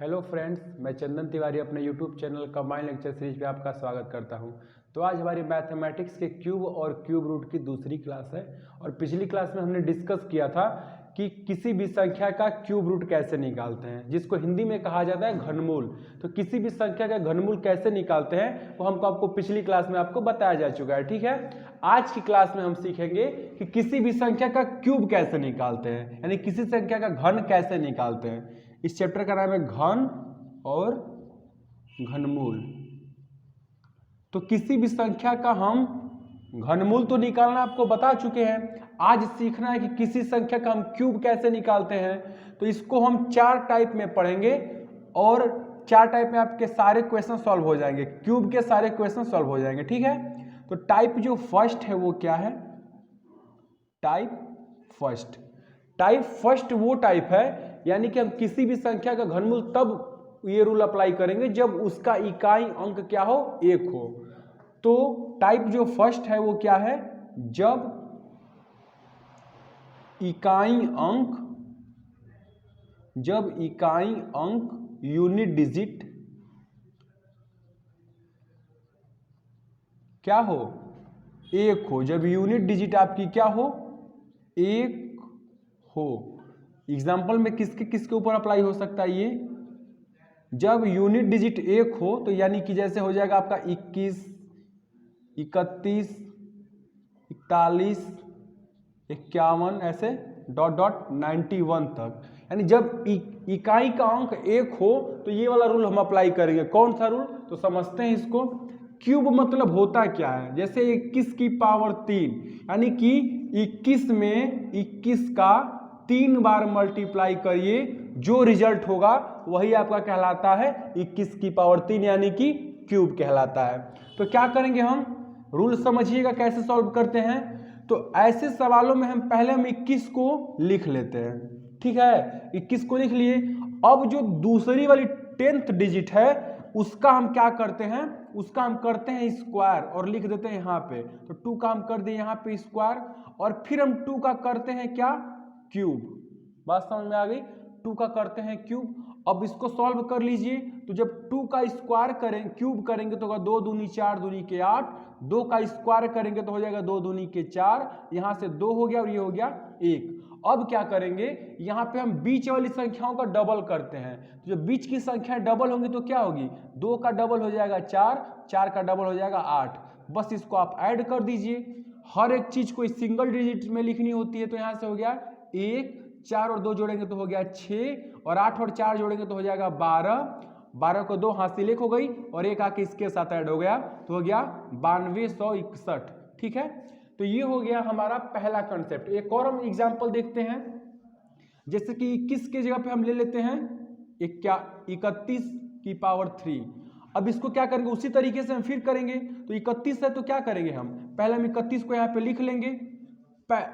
Hello friends, मैं चंदन तिवारी अपने YouTube channel combined lecture series पे आपका स्वागत करता हूं। तो आज हमारी मैथमेटिक्स के क्यूब और क्यूब रूट की दूसरी क्लास है और पिछली क्लास में हमने डिस्कस किया था कि किसी भी संख्या का क्यूब रूट कैसे निकालते हैं, जिसको हिंदी में कहा जाता है घनमूल। तो किसी भी संख्या का घनमूल कैसे निकालते हैं वो आपको पिछली क्लास में आपको बताया जा चुका है। ठीक है, आज की क्लास में हम सीखेंगे कि किसी भी संख्या का क्यूब कैसे निकालते हैं, यानी किसी संख्या का घन कैसे निकालते हैं। इस चैप्टर का नाम है घन और घनमूल। तो किसी भी संख्या का हम घनमूल तो निकालना आपको बता चुके हैं, आज सीखना है कि किसी संख्या का हम क्यूब कैसे निकालते हैं। तो इसको हम चार टाइप में पढ़ेंगे और चार टाइप में आपके सारे क्वेश्चन सॉल्व हो जाएंगे, क्यूब के सारे क्वेश्चन सॉल्व हो जाएंगे। ठीक है, तो टाइप जो फर्स्ट है वो क्या है? Type first. टाइप फर्स्ट वो टाइप है यानी कि हम किसी भी संख्या का घनमूल तब ये रूल अप्लाई करेंगे जब उसका इकाई अंक क्या हो? एक हो। तो टाइप जो फर्स्ट है वो क्या है? जब इकाई अंक यूनिट डिजिट क्या हो? एक हो। जब यूनिट डिजिट आपकी क्या हो? एक हो। एग्जाम्पल में किसके किसके ऊपर अप्लाई हो सकता है ये? जब यूनिट डिजिट एक हो तो यानी कि जैसे हो जाएगा आपका 21, 31, 41, 51 ऐसे डॉट डॉट 91 तक। यानी जब इकाई का अंक एक हो तो ये वाला रूल हम अप्लाई करेंगे। कौन सा रूल? तो समझते हैं इसको। क्यूब मतलब होता क्या है? जैसे 21 की पावर 3 यानी कि 21 में 21 का 3 बार मल्टीप्लाई करिए, जो रिजल्ट होगा वही आपका कहलाता है 21 की पावर 3 यानी कि क्यूब कहलाता है। तो क्या करेंगे हम? रूल समझिएगा कैसे सॉल्व करते हैं। तो ऐसे सवालों में हम पहले 21 को लिख लेते हैं। ठीक है, 21 को लिख लिए। अब जो दूसरी वाली 10th डिजिट है उसका हम क्या करते हैं? उसका हम करते हैं स्क्वायर और लिख देते हैं यहाँ पे। तो 2 का हम कर दिए यहाँ पे स्क्वायर और फिर हम 2 का करते हैं क्या? क्यूब। बात समझ में आ गई? 2 का करते हैं क्यूब। अब इसको सॉल्व कर लीजिए। तो जब 2 का स्क्वायर करें क्यूब करेंगे तो होगा 2 दूनी 4 दूनी के 8। 2 का स्क्वायर करेंगे तो हो जाएगा 2 दूनी के 4। यहां से 2 हो गया और ये हो गया 1। अब क्या करेंगे? यहां पे हम बीच वाली संख्याओं का डबल करते हैं। तो जब बीच की संख्या डबल होंगी तो क्या होगी? 2 का डबल हो जाएगा 4, 4 का डबल हो जाएगा 8। बस इसको आप ऐड कर दीजिए। हर एक चीज को सिंगल डिजिट में लिखनी होती है। तो यहां से हो गया 1, 4 और 2 जोड़ेंगे तो हो गया 6 और 8 और 4 जोड़ेंगे तो हो जाएगा 12। 12 को 2 हाथ से 1 हो गई और एक आके इसके साथ ऐड हो गया तो हो गया 9261। ठीक है, तो ये हो गया हमारा पहला कंसेप्ट। एक और हम एग्जांपल देखते हैं। जैसे कि 21 के जगह पे हम ले लेते हैं 31 की पावर 3। अब इसको क्या करेंगे? उसी तरीके से हम फिर करेंगे। तो 31 है तो क्या करेंगे हम? पहले हम 31 को यहाँ पे लिख लेंगे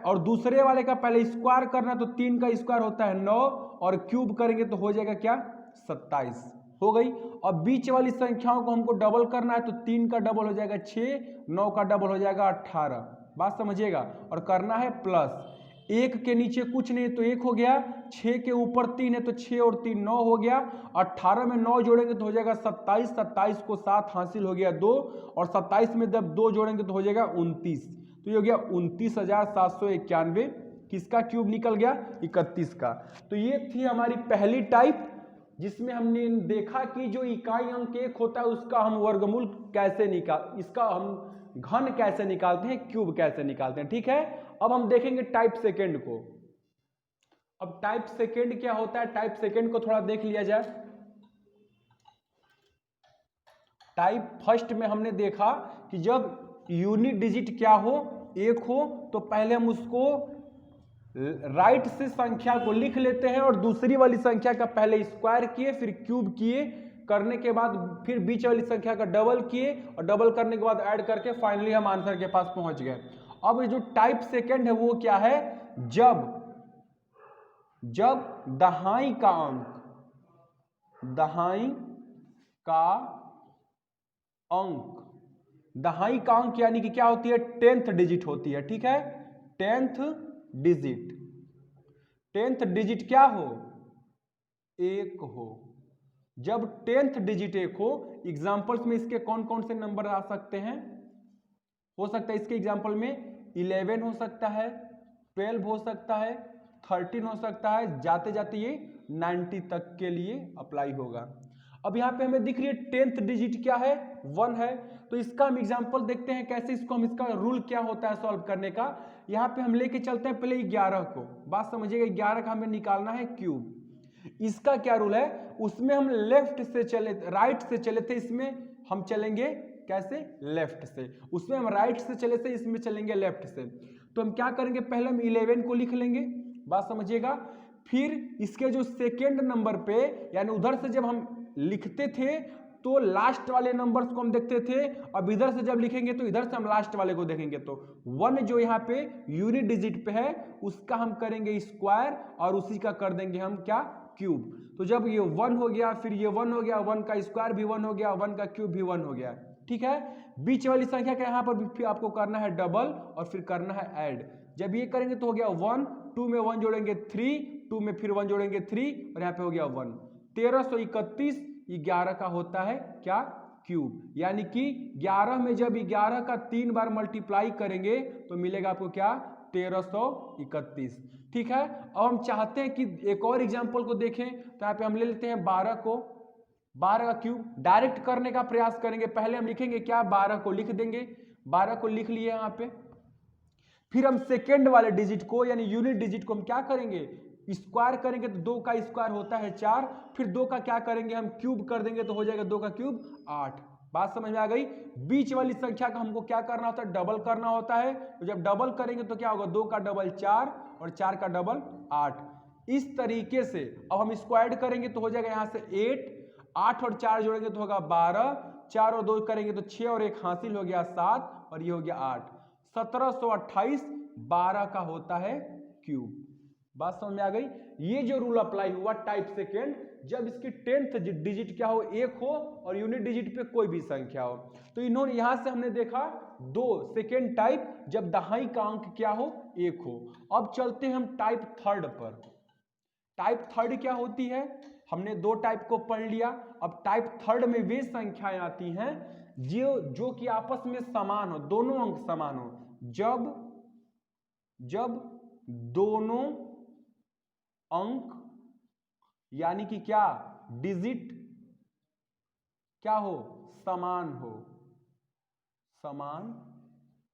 और दूसरे वाले का पहले स्क्वायर करना। तो 3 का स्क्वायर होता है 9 और क्यूब करेंगे तो हो जाएगा क्या? 27 हो गई। अब बीच वाली संख्याओं को हमको डबल करना है। तो 3 का डबल हो जाएगा 6, 9 का डबल हो जाएगा 18। बात समझिएगा। और करना है प्लस। 1 के नीचे कुछ नहीं तो 1 हो गया, 6 के ऊपर 3 है तो 6 और 3 9 हो गया। 18 में 9 जोड़ेंगे तो हो जाएगा 27। 27 को 7 हासिल हो गया 2 और 27 में जब 2 जोड़ेंगे तो हो जाएगा 29। तो ये हो गया 29,791। किसका क्यूब निकल गया? 31 का। तो ये थी हमारी पहली टाइप जिसमें हमने देखा कि जो इकाई अंक एक होता है उसका हम वर्गमूल कैसे इसका हम घन कैसे निकालते हैं, क्यूब कैसे निकालते हैं। ठीक है, अब हम देखेंगे टाइप सेकेंड को। अब टाइप सेकेंड क्या होता है? टाइप सेकेंड को थोड़ा देख लिया जाए। टाइप फर्स्ट में हमने देखा कि जब यूनिट डिजिट क्या हो? एक हो। तो पहले हम उसको राइट से संख्या को लिख लेते हैं और दूसरी वाली संख्या का पहले स्क्वायर किए फिर क्यूब किए, करने के बाद फिर बीच वाली संख्या का डबल किए और डबल करने के बाद ऐड करके फाइनली हम आंसर के पास पहुंच गए। अब जो टाइप सेकेंड है वो क्या है? जब दहाई का अंक यानी कि क्या होती है? 10th डिजिट होती है। ठीक है, 10th डिजिट क्या हो? एक हो। जब 10th डिजिट एक हो, एग्जांपल्स में इसके कौन कौन से नंबर आ सकते हैं? हो सकता है इसके एग्जांपल में 11 हो सकता है, 12 हो सकता है, 13 हो सकता है, जाते जाते ये 90 तक के लिए अप्लाई होगा। अब यहाँ पे हमें दिख रही है 10th डिजिट क्या है? 1 है। तो इसका हम एग्जांपल देखते हैं कैसे, इसको हम, इसका रूल क्या होता है सॉल्व करने का। यहाँ पे हम लेके चलते हैं पहले 11 को, बात समझिएगा, 11 का हमें निकालना है क्यूब। इसका क्या रूल है? उसमें हम लेफ्ट से चले, राइट से चले थे, इसमें हम चलेंगे कैसे? लेफ्ट से। उसमें हम राइट से चले थे, इसमें चलेंगे लेफ्ट से। तो हम क्या करेंगे, पहले हम 11 को लिख लेंगे, बात समझिएगा। फिर इसके जो सेकेंड नंबर पे, यानी उधर से जब हम लिखते थे तो लास्ट वाले नंबर्स को हम देखते थे, अब इधर से जब लिखेंगे तो इधर से हम लास्ट वाले को देखेंगे। तो 1 जो यहाँ पे यूनिट डिजिट पे है उसका हम करेंगे स्क्वायर और उसी का कर देंगे हम क्या? क्यूब। तो जब ये 1 हो गया, फिर ये 1 हो गया, 1 का स्क्वायर भी 1 हो गया, 1 का क्यूब भी 1 हो गया, ठीक है। बीच वाली संख्या का यहाँ पर भी आपको करना है डबल और फिर करना है ऐड। जब ये करेंगे तो हो गया 1, 2 में 1 जोड़ेंगे 3, 2 में फिर 1 जोड़ेंगे 3 और यहाँ पे हो गया 1। 1331 11 का होता है क्या? क्यूब। यानी कि 11 में जब 11 का 3 बार मल्टीप्लाई करेंगे तो मिलेगा आपको क्या? 1331, ठीक है। अब हम चाहते हैं कि एक और एग्जांपल को देखें, तो यहाँ पे हम ले लेते हैं 12 को, 12 का क्यूब डायरेक्ट करने का प्रयास करेंगे। पहले हम लिखेंगे क्या? 12 को लिख देंगे, 12 को लिख लिए यहाँ पे। फिर हम सेकेंड वाले डिजिट को यानी यूनिट डिजिट को हम क्या करेंगे? स्क्वायर करेंगे, तो 2 का स्क्वायर होता है 4, फिर 2 का क्या करेंगे हम? क्यूब कर देंगे, तो हो जाएगा 2 का क्यूब 8। बात समझ में आ गई? बीच वाली संख्या का हमको क्या करना होता है? डबल करना होता है। तो जब डबल करेंगे तो क्या होगा? 2 का डबल 4 और 4 का डबल 8। इस तरीके से अब हम स्क्वायर करेंगे तो हो जाएगा यहाँ से 8, 8 और 4 जोड़ेंगे तो होगा 12, 4 और 2 करेंगे तो 6 और 1 हासिल हो गया 7 और ये हो गया 8। 1728 12 का होता है क्यूब। बात समझ में आ गई? ये जो रूल अप्लाई हुआ टाइप सेकेंड, जब इसकी 10th डिजिट क्या हो? 1 हो और यूनिट डिजिट पे कोई भी संख्या हो। तो इन्होंने यहां से हमने देखा 2 सेकेंड टाइप, जब दहाई का अंक क्या हो? 1 हो। अब चलते हैं हम टाइप थर्ड पर। टाइप थर्ड क्या होती है? हमने 2 टाइप को पढ़ लिया। अब टाइप थर्ड में वे संख्याएं आती हैं जो कि आपस में समान हो, दोनों अंक समान हो। जब दोनों अंक यानी कि क्या? डिजिट क्या हो? समान हो, समान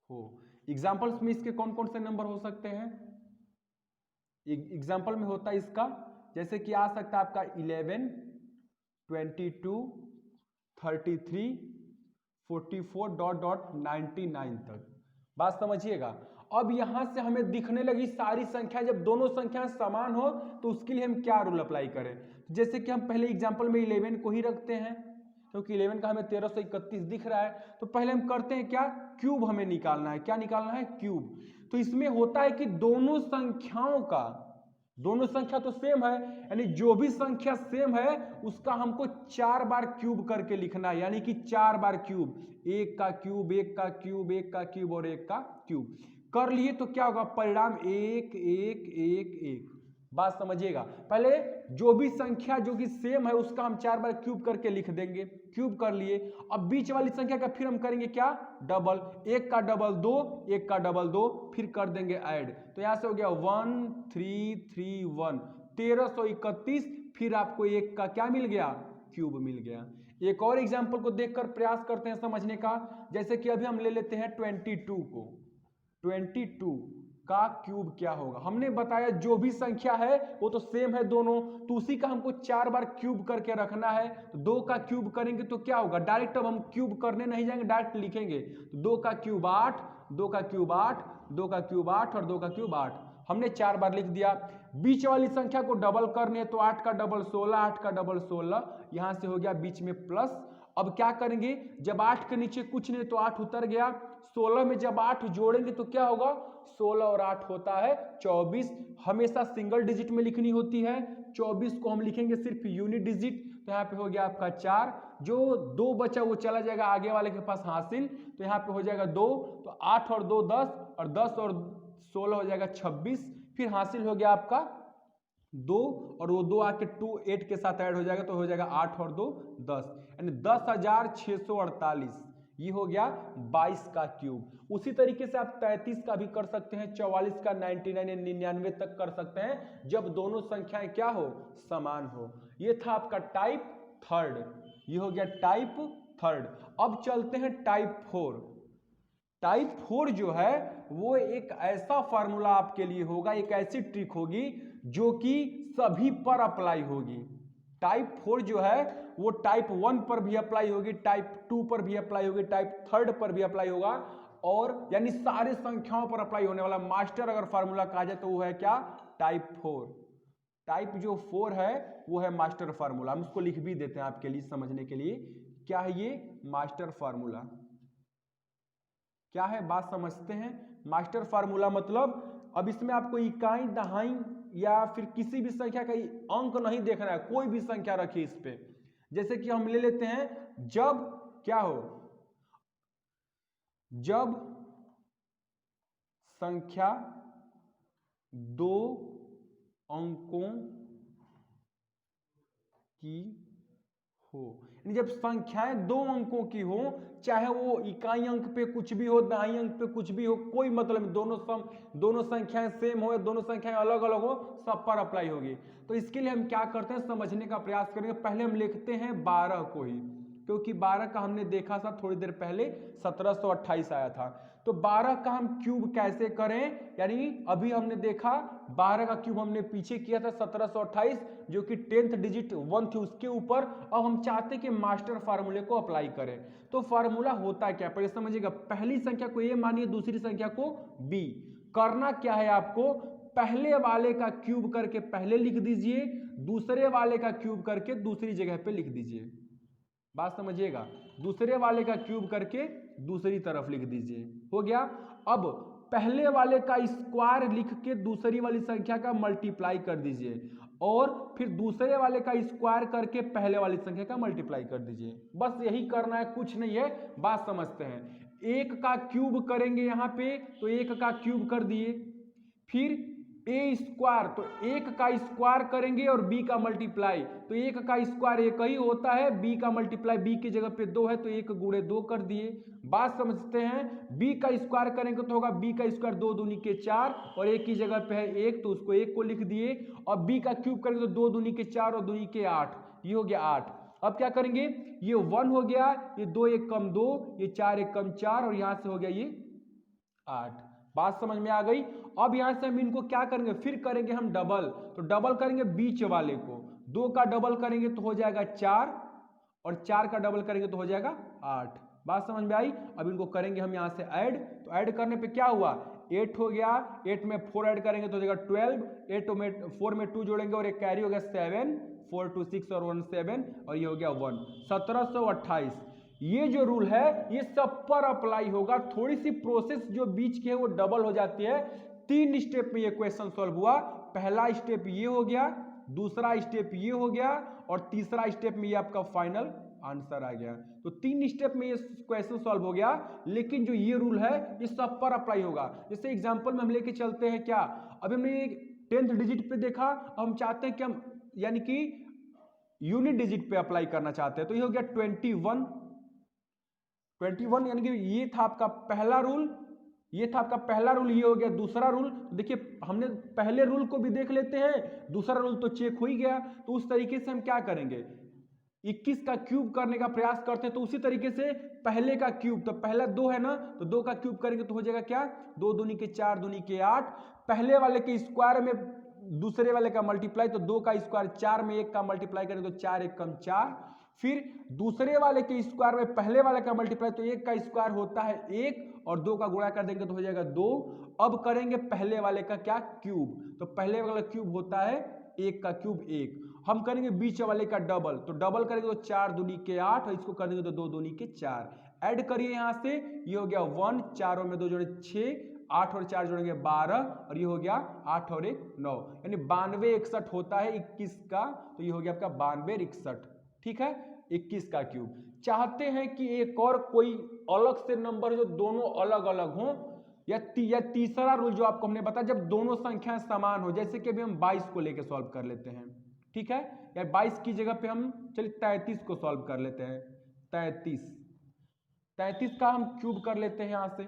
हो। एग्जाम्पल्स में इसके कौन कौन से नंबर हो सकते हैं? एग्जाम्पल में होता है इसका, जैसे कि आ सकता है आपका 11, 22, 33, 44 .99 तक। बात समझिएगा। अब यहां से हमें दिखने लगी सारी संख्या, जब दोनों संख्याएं समान हो तो उसके लिए हम क्या रूल अप्लाई करें? जैसे कि हम पहले एग्जांपल में 11 को ही रखते हैं, क्योंकि 11 का हमें 1331 दिख रहा है। तो पहले हम करते हैं क्या? क्यूब हमें निकालना है। क्या निकालना है? क्यूब। तो इसमें होता है कि दोनों संख्याओं का, दोनों संख्या तो सेम है, यानी जो भी संख्या सेम है उसका हमको 4 बार क्यूब करके लिखना है, यानी कि 4 बार क्यूब, 1 का क्यूब, 1 का क्यूब, 1 का क्यूब और 1 का क्यूब कर लिए तो क्या होगा? परिणाम 1 1 1 1। बात समझिएगा। पहले जो भी संख्या जो कि सेम है उसका हम 4 बार क्यूब करके लिख देंगे, क्यूब कर लिए। अब बीच वाली संख्या का फिर हम करेंगे क्या? डबल। 1 का डबल 2, 1 का डबल 2, फिर कर देंगे ऐड। तो यहां से हो गया 1331, 1331। फिर आपको 1 का क्या मिल गया? क्यूब मिल गया। एक और एग्जाम्पल को देखकर प्रयास करते हैं समझने का। जैसे कि अभी हम ले लेते हैं 22 को। 22 का क्यूब क्या होगा? हमने बताया जो भी संख्या है वो तो सेम है दोनों, तो उसी का हमको 4 बार क्यूब करके रखना है। तो 2 का क्यूब करेंगे तो क्या होगा? डायरेक्ट अब हम क्यूब करने नहीं जाएंगे, डायरेक्ट लिखेंगे। तो 2 का क्यूब 8, 2 का क्यूब 8, 2 का क्यूब 8 और 2 का क्यूब 8। हमने 4 बार लिख दिया। बीच वाली संख्या को डबल करने, तो 8 का डबल 16, 8 का डबल 16, यहां से हो गया बीच में प्लस। अब क्या करेंगे? जब 8 के नीचे कुछ नहीं तो 8 उतर गया। 16 में जब 8 जोड़ेंगे तो क्या होगा? 16 और 8 होता है 24। हमेशा सिंगल डिजिट में लिखनी होती है। 24 को हम लिखेंगे सिर्फ यूनिट डिजिट, तो यहाँ पे हो गया आपका 4। जो 2 बचा वो चला जाएगा आगे वाले के पास हासिल, तो यहाँ पे हो जाएगा 2। तो 8 और 2 10 और 10 और 16 हो जाएगा 26। फिर हासिल हो गया आपका 2 और वो 2 आके 2 8 के साथ ऐड हो जाएगा तो हो जाएगा 8 और 2 10, यानी 10,648। ये हो गया 22 का क्यूब। उसी तरीके से आप 33 का भी कर सकते हैं, 44 का 99 या 99 तक कर सकते हैं, जब दोनों संख्याएं क्या हो, समान हो। ये था आपका टाइप थर्ड, ये हो गया टाइप थर्ड। अब चलते हैं टाइप 4। टाइप 4 जो है वो एक ऐसा फार्मूला आपके लिए होगा, एक ऐसी ट्रिक होगी जो कि सभी पर अप्लाई होगी। टाइप 4 जो है वो टाइप 1 पर भी अप्लाई होगी, टाइप 2 पर भी अप्लाई होगी, टाइप 3 पर भी अप्लाई होगा, और यानी सारे संख्याओं पर अप्लाई होने वाला मास्टर अगर फार्मूला कहा जाए तो वो है क्या, टाइप 4। टाइप जो 4 है वो है मास्टर फार्मूला। हम इसको लिख भी देते हैं आपके लिए समझने के लिए। क्या है ये, मास्टर फार्मूला। क्या है, बात समझते हैं। मास्टर फार्मूला मतलब अब इसमें आपको इकाई, दहाई या फिर किसी भी संख्या का अंक नहीं देखना है, कोई भी संख्या रखिए इस पे। जैसे कि हम ले लेते हैं, जब क्या हो, जब संख्या 2 अंकों की हो, यानी जब संख्याएं 2 अंकों की हो, चाहे वो इकाई अंक पे कुछ भी हो, दहाई अंक पे कुछ भी हो, कोई मतलब नहीं, दोनों संख्याएं सेम हो या दोनों संख्याएं अलग अलग हो, सब पर अप्लाई होगी। तो इसके लिए हम क्या करते हैं, समझने का प्रयास करेंगे। पहले हम लिखते हैं 12 को ही, क्योंकि 12 का हमने देखा था थोड़ी देर पहले 1728 आया था। तो 12 का हम क्यूब कैसे करें, यानी अभी हमने देखा 12 का क्यूब हमने पीछे किया था 1728, जो कि 10th डिजिट 1 थी उसके ऊपर। अब हम चाहते कि मास्टर फार्मूले को अप्लाई करें। तो फार्मूला होता क्या, पहले समझिएगा। पहली संख्या को ए मानिए, दूसरी संख्या को बी। करना क्या है आपको, पहले वाले का क्यूब करके पहले लिख दीजिए, दूसरे वाले का क्यूब करके दूसरी जगह पे लिख दीजिए। बात समझिएगा, दूसरे वाले का क्यूब करके दूसरी तरफ लिख दीजिए, हो गया। अब पहले वाले का स्क्वायर लिख के दूसरी वाली संख्या का मल्टीप्लाई कर दीजिए, और फिर दूसरे वाले का स्क्वायर करके पहले वाली संख्या का मल्टीप्लाई कर दीजिए। बस यही करना है, कुछ नहीं है। बात समझते हैं, 1 का क्यूब करेंगे यहां पे, तो 1 का क्यूब कर दिए, फिर ए स्क्वायर, तो 1 का स्क्वायर करेंगे और बी का मल्टीप्लाई, तो 1 का स्क्वायर 1 ही होता है, बी का मल्टीप्लाई बी की जगह पे 2 है तो 1 गुणे 2 कर दिए। बात समझते हैं, बी का स्क्वायर करेंगे तो होगा बी का स्क्वायर 2 दूनी के 4, और 1 की जगह पे है 1 तो उसको 1 को लिख दिए। और बी का क्यूब करेंगे तो 2 दूनी के 4 और दूनी के 8, ये हो गया 8। अब क्या करेंगे, ये 1 हो गया, ये 2 1 कम 2, ये 4 1 कम 4, और यहां से हो गया ये 8। बात समझ में आ गई। अब यहां से हम इनको क्या करेंगे, फिर करेंगे हम डबल, तो डबल करेंगे बीच वाले को, 2 का डबल करेंगे तो हो जाएगा 4, और 4 का डबल करेंगे तो हो जाएगा 8। बात समझ में आई। अब इनको करेंगे हम यहां से ऐड, तो ऐड करने पे क्या हुआ, 8 हो गया, 8 में 4 ऐड करेंगे तो हो जाएगा 12, 8 में 4 में 2 जोड़ेंगे और एक कैरी हो गया 7, 4 2 6 और 1 7, और ये हो गया 1, 1728। ये जो रूल है ये सब पर अप्लाई होगा। थोड़ी सी प्रोसेस जो बीच की है वो डबल हो जाती है। 3 स्टेप में ये क्वेश्चन सॉल्व हुआ। पहला स्टेप ये हो गया, दूसरा स्टेप ये हो गया, और तीसरा स्टेप में ये आपका फाइनल आंसर आ गया। तो 3 स्टेप में ये क्वेश्चन सॉल्व हो गया, लेकिन जो ये रूल है ये सब पर अप्लाई होगा। जैसे एग्जांपल में हम लेके चलते हैं, क्या अभी हमने 10th डिजिट पे देखा, हम चाहते हैं कि हम यानी कि यूनिट डिजिट पे अप्लाई करना चाहते हैं, तो ये हो गया 21, यानी कि ये था आपका पहला रूल, ये था आपका पहला रूल, ये हो गया दूसरा रूल। देखिए हमने पहले रूल को भी देख लेते हैं, दूसरा रूल तो चेक हो ही गया। तो उस तरीके से हम क्या करेंगे, 21 का क्यूब करने का प्रयास करते हैं, तो उसी तरीके से पहले का क्यूब, तो पहला 2 है ना, तो 2 का क्यूब करेंगे तो हो जाएगा क्या, 2 दूनी के 4 दूनी के 8, पहले वाले के स्क्वायर में दूसरे वाले का मल्टीप्लाई, तो 2 का स्क्वायर 4 में 1 का मल्टीप्लाई करेंगे तो 4 1 कम 4, फिर दूसरे वाले के स्क्वायर में पहले वाले का मल्टीप्लाई, तो 1 का स्क्वायर होता है 1, और 2 का गुणा कर देंगे तो हो जाएगा 2। अब करेंगे पहले वाले का क्या, क्यूब, तो पहले वाला क्यूब होता है 1 का क्यूब 1। हम करेंगे बीच वाले का डबल, तो डबल करेंगे तो 4 दूनी के 8, और इसको कर देंगे तो 2 दूनी के 4। ऐड करिए यहां से, ये हो गया 1, 4 में 2 जोड़े 6, 8 और 4 जोड़ेंगे 12, और ये हो गया 8 और 1 9, यानी 92 61 होता है 21 का, तो ये हो गया आपका 92 61। ठीक है, 21 का क्यूब। चाहते हैं कि एक और कोई अलग से नंबर जो दोनों अलग अलग हों, या तीसरा रूल जो आपको हमने बताया, जब दोनों संख्याएं समान हो, जैसे कि अभी हम 22 को लेके सॉल्व कर लेते हैं, ठीक है, या 22 की जगह पे हम चलिए 33 को सॉल्व कर लेते हैं। 33 का हम क्यूब कर लेते हैं यहां से।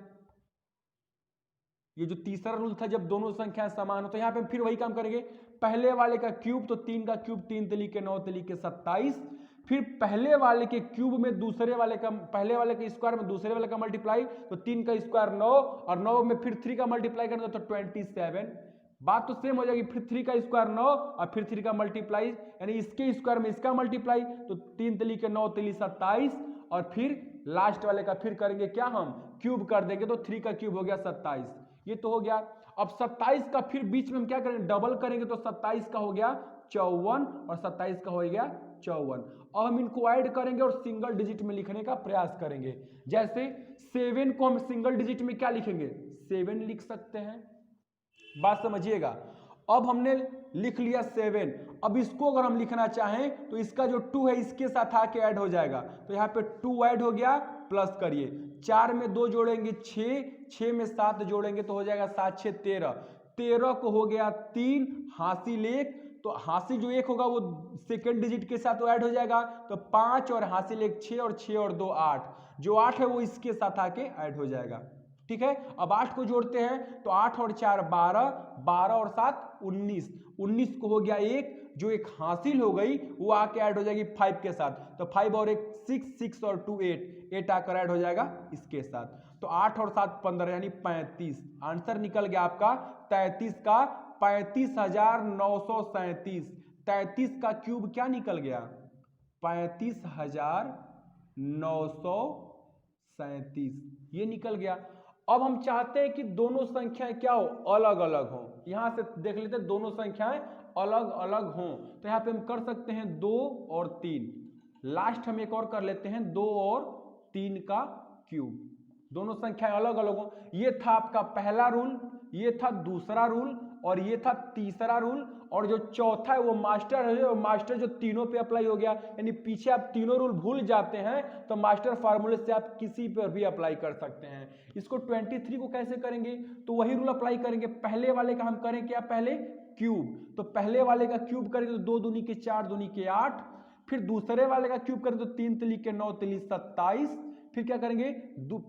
ये जो तीसरा रूल था, जब दोनों संख्याएं समान हो, तो यहां पे हम फिर वही काम करेंगे, पहले वाले का क्यूब, तो 3 का क्यूब 3 तिली के 9 तिली के 27, फिर पहले वाले के क्यूब में दूसरे वाले का, पहले वाले के स्क्वायर में दूसरे वाले का मल्टीप्लाई, तो 3 का स्क्वायर 9, और 9 में फिर 3 का मल्टीप्लाई करेंगे तो 27। बात तो सेम हो जाएगी, फिर 3 का स्क्वायर 9 और फिर 3 का मल्टीप्लाई, यानी इसके स्क्वायर में इसका मल्टीप्लाई, तो 3 तिली के 9 तिली 27, और फिर लास्ट वाले का फिर करेंगे क्या, हम क्यूब कर देंगे, तो 3 का क्यूब हो गया 27। ये तो हो गया। अब 27 का फिर बीच में हम क्या करेंगे, डबल करेंगे, तो 27 का हो गया 54 और 27 का हो गया 54। अब हम इनको ऐड करेंगे और सिंगल डिजिट में लिखने का प्रयास करेंगे। जैसे 7 को हम सिंगल डिजिट में क्या लिखेंगे, 7 लिख सकते हैं। बात समझिएगा। अब हमने लिख लिया 7, अब इसको अगर हम लिखना चाहें तो इसका जो 2 है इसके साथ आके ऐड हो जाएगा, तो यहाँ पे 2 ऐड हो गया, प्लस करिए, 4 में 2 जोड़ेंगे 6, 6 में 7 जोड़ेंगे तो हो जाएगा 7 6 13, 13 को हो गया 3, हासिल 1, तो हासिल जो 1 होगा वो सेकेंड डिजिट के साथ ऐड हो जाएगा, तो 5 और हासिल 1 6 और 6 और 2 8, जो 8 है वो इसके साथ आके ऐड हो जाएगा। ठीक है, अब 8 को जोड़ते हैं, तो 8 और 4 12, 12 और 7 19, 19 को हो गया 1, जो एक हासिल हो गई वो आके ऐड हो जाएगी 5 के साथ, तो 5 और 1 6, 6 और 2 8, 8 आकर ऐड हो जाएगा इसके साथ, तो 8 और 7 15 यानी 35। आंसर निकल गया आपका 33 का 35,937। 33 का क्यूब क्या निकल गया, 35,937, ये निकल गया। अब हम चाहते हैं कि दोनों संख्याएं क्या हो, अलग अलग हो। यहां से देख लेते हैं, दोनों संख्याएं अलग अलग हों, तो यहां पे हम कर सकते हैं 2 और 3। लास्ट हम एक और कर लेते हैं, 2 और 3 का क्यूब, दोनों संख्याएं अलग अलग हों। ये था आपका पहला रूल, ये था दूसरा रूल, और ये था तीसरा रूल, और जो चौथा है वो मास्टर है, वो मास्टर जो तीनों पे अप्लाई हो गया, यानी पीछे आप तीनों रूल भूल जाते हैं तो मास्टर फार्मूले से आप किसी पर भी अप्लाई कर सकते हैं। इसको 23 को कैसे करेंगे, तो वही रूल अप्लाई करेंगे। पहले वाले का हम करें क्या, पहले क्यूब, तो पहले वाले का क्यूब करेंगे तो 2 दूनी के 4 दूनी के 8, फिर दूसरे वाले का क्यूब करें तो 3 तिली के 9 तिली 27, फिर क्या करेंगे,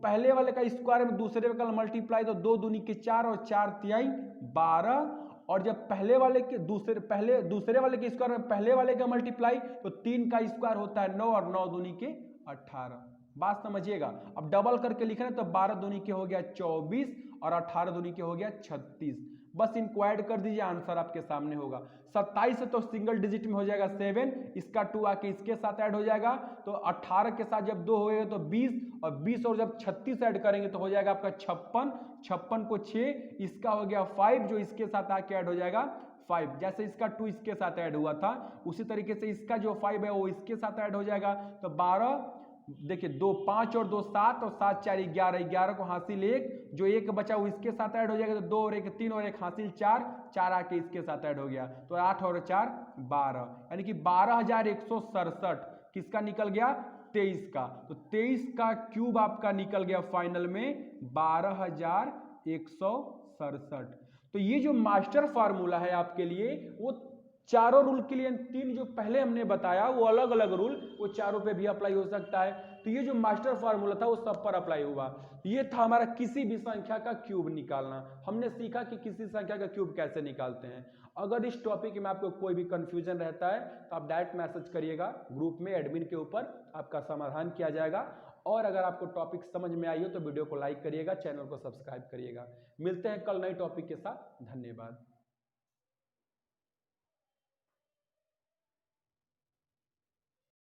पहले वाले का स्क्वायर में दूसरे वाले का मल्टीप्लाई, तो 2 दूनी के 4 और 4 तिहाई 12, और जब पहले वाले के दूसरे वाले के स्क्वायर में पहले वाले का मल्टीप्लाई, तो 3 का स्क्वायर होता है 9 और 9 दूनी के 18। बात समझिएगा। अब डबल करके लिख रहे हैं तो 12 दूनी के हो गया 24 और 18 दूनी के हो गया 36। बस इनको ऐड कर दीजिए, आंसर आपके सामने होगा। 27 तो सिंगल डिजिट में हो जाएगा 7, इसका 2 आके इसके साथ ऐड हो जाएगा, तो 18 के साथ जब 2 होएगा तो 20, और 20 और जब 36 ऐड करेंगे तो हो जाएगा आपका 56, 56 को 6, इसका हो गया 5, जो इसके साथ आके ऐड हो जाएगा 5। जैसे इसका 2 इसके साथ ऐड हुआ था, उसी तरीके से इसका जो 5 है वो इसके साथ ऐड हो जाएगा, तो 12, देखिए 2 5 और 2 7 और 7 4 11, 11 को हासिल 1, जो 1 बचा वो इसके साथ ऐड हो जाएगा, तो 2 और 1 3 और 1 हासिल 4, 4 आके इसके साथ ऐड हो गया, तो 8 और 4 12, यानी कि 12,167 किसका निकल गया, 23 का। तो 23 का क्यूब आपका निकल गया फाइनल में 12,167। तो ये जो मास्टर फार्मूला है आपके लिए, वो चारों रूल के लिए, 3 जो पहले हमने बताया वो अलग अलग रूल, वो चारों पे भी अप्लाई हो सकता है। तो ये जो मास्टर फार्मूला था वो सब पर अप्लाई हुआ। ये था हमारा किसी भी संख्या का क्यूब निकालना। हमने सीखा कि किसी संख्या का क्यूब कैसे निकालते हैं। अगर इस टॉपिक में आपको कोई भी कंफ्यूजन रहता है तो आप डायरेक्ट मैसेज करिएगा ग्रुप में, एडमिन के ऊपर आपका समाधान किया जाएगा। और अगर आपको टॉपिक समझ में आई हो तो वीडियो को लाइक करिएगा, चैनल को सब्सक्राइब करिएगा। मिलते हैं कल नए टॉपिक के साथ। धन्यवाद।